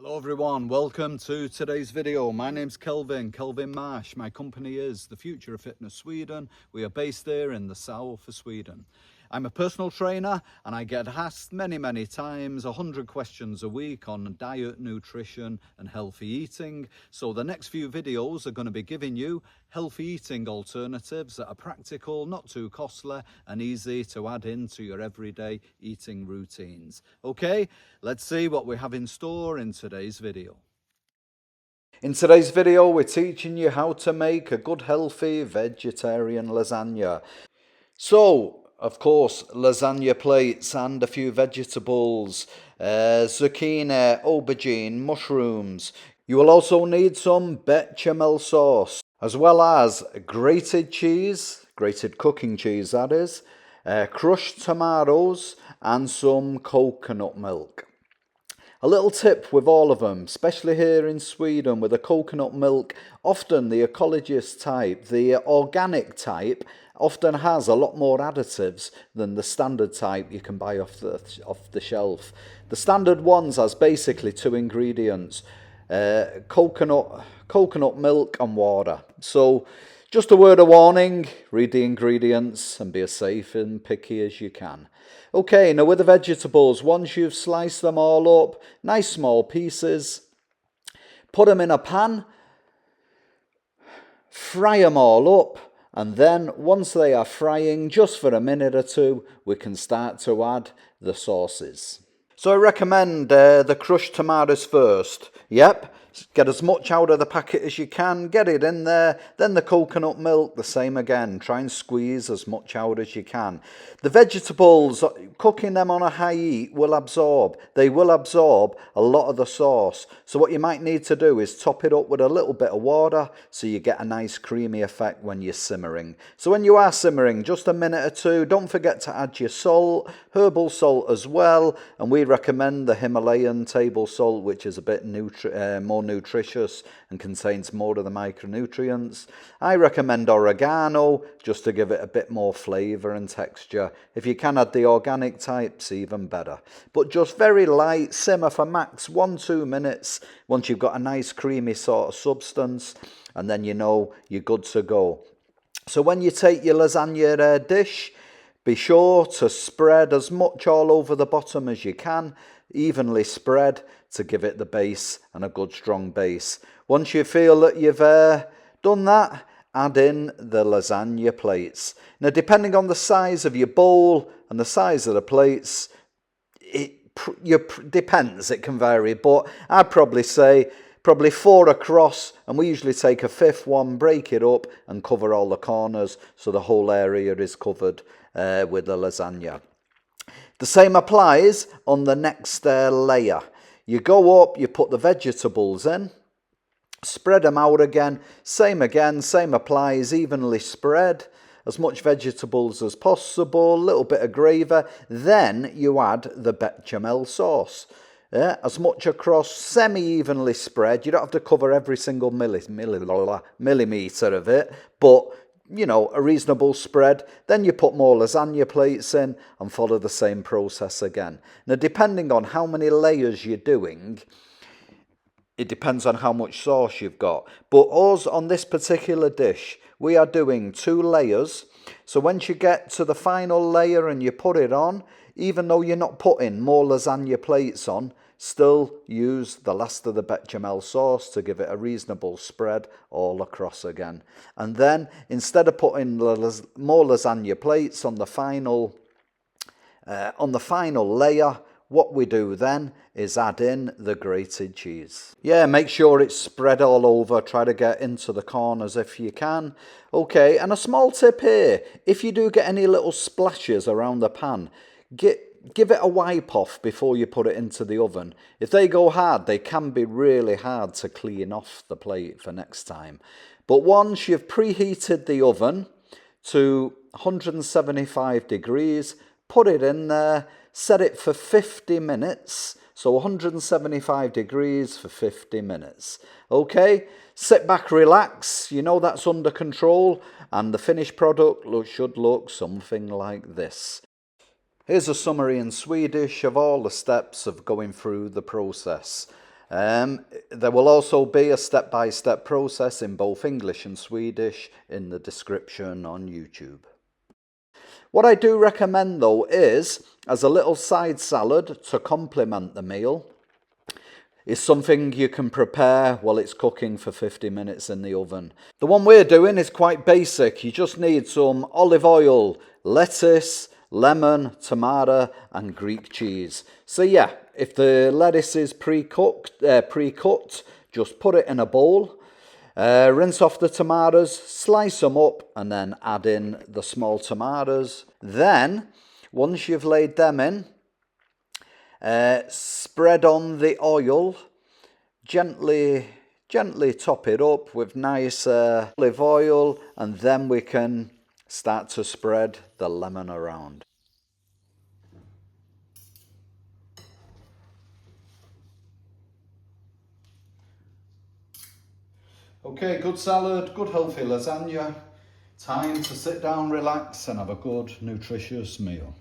Hello everyone, welcome to today's video. My name's Kelvin Marsh. My company is The Future of Fitness Sweden. We are based there in the south of Sweden. I'm a personal trainer and I get asked many times 100 questions a week on diet, nutrition and healthy eating. So the next few videos are going to be giving you healthy eating alternatives that are practical, not too costly and easy to add into your everyday eating routines. Okay, let's see what we have in store in today's video. In today's video, we're teaching you how to make a good healthy vegetarian lasagna. So, of course, lasagna plates and a few vegetables, zucchini, aubergine, mushrooms. You will also need some bechamel sauce, as well as grated cheese, grated cooking cheese that is, crushed tomatoes and some coconut milk. A little tip with all of them, especially here in Sweden with the coconut milk, often the ecologist type, the organic type, often has a lot more additives than the standard type you can buy off the shelf. The standard ones has basically two ingredients, coconut milk and water. So just a word of warning, read the ingredients and be as safe and picky as you can. Okay, now with the vegetables, once you've sliced them all up, nice small pieces, put them in a pan, fry them all up, and then once they are frying, just for a minute or two, we can start to add the sauces. So I recommend the crushed tomatoes first. Yep, get as much out of the packet as you can, get it in there. Then the coconut milk, the same again. Try and squeeze as much out as you can. The vegetables, cooking them on a high heat will absorb. They will absorb a lot of the sauce. So what you might need to do is top it up with a little bit of water so you get a nice creamy effect when you're simmering. So when you are simmering, just a minute or two, don't forget to add your salt, herbal salt as well. And we recommend the Himalayan table salt, which is a bit more nutritious and contains more of the micronutrients. I recommend oregano just to give it a bit more flavour and texture. If you can add the organic types, even better. But just very light, simmer for max 1-2 minutes once you've got a nice creamy sort of substance, and then you know you're good to go. So when you take your lasagna dish, be sure to spread as much all over the bottom as you can, evenly spread to give it the base and a good strong base. Once you feel that you've done that, add in the lasagna plates. Now, depending on the size of your bowl and the size of the plates, depends, it can vary, but I'd probably say probably 4 across, and we usually take a 5th one, break it up and cover all the corners so the whole area is covered with the lasagna. The same applies on the next layer. You go up, you put the vegetables in, spread them out again, same applies, evenly spread, as much vegetables as possible, a little bit of gravy, then you add the bechamel sauce. As much across, semi-evenly spread. You don't have to cover every single millimetre of it, but you know, a reasonable spread. Then you put more lasagna plates in and follow the same process again. Now, depending on how many layers you're doing, it depends on how much sauce you've got. But us, on this particular dish, we are doing 2 layers. So once you get to the final layer and you put it on, even though you're not putting more lasagna plates on, still use the last of the bechamel sauce to give it a reasonable spread all across again. And then instead of putting more lasagna plates on the final layer, what we do then is add in the grated cheese. Yeah, make sure it's spread all over. Try to get into the corners if you can. Okay, and a small tip here. If you do get any little splashes around the pan, give it a wipe off before you put it into the oven. If they go hard, they can be really hard to clean off the plate for next time. But once you've preheated the oven to 175 degrees, put it in there, set it for 50 minutes. So 175 degrees for 50 minutes. Okay, sit back, relax. You know that's under control. And the finished product should look something like this. Here's a summary in Swedish of all the steps of going through the process. There will also be a step-by-step process in both English and Swedish in the description on YouTube. What I do recommend though is, as a little side salad to complement the meal, is something you can prepare while it's cooking for 50 minutes in the oven. The one we're doing is quite basic. You just need some olive oil, lettuce, lemon, tomato and Greek cheese. So yeah, if the lettuce is pre-cut, just put it in a bowl, rinse off the tomatoes, slice them up and then add in the small tomatoes. Then, once you've laid them in, spread on the oil, gently top it up with nice olive oil, and then we can start to spread the lemon around. Okay, good salad, good healthy lasagna. Time to sit down, relax and have a good nutritious meal.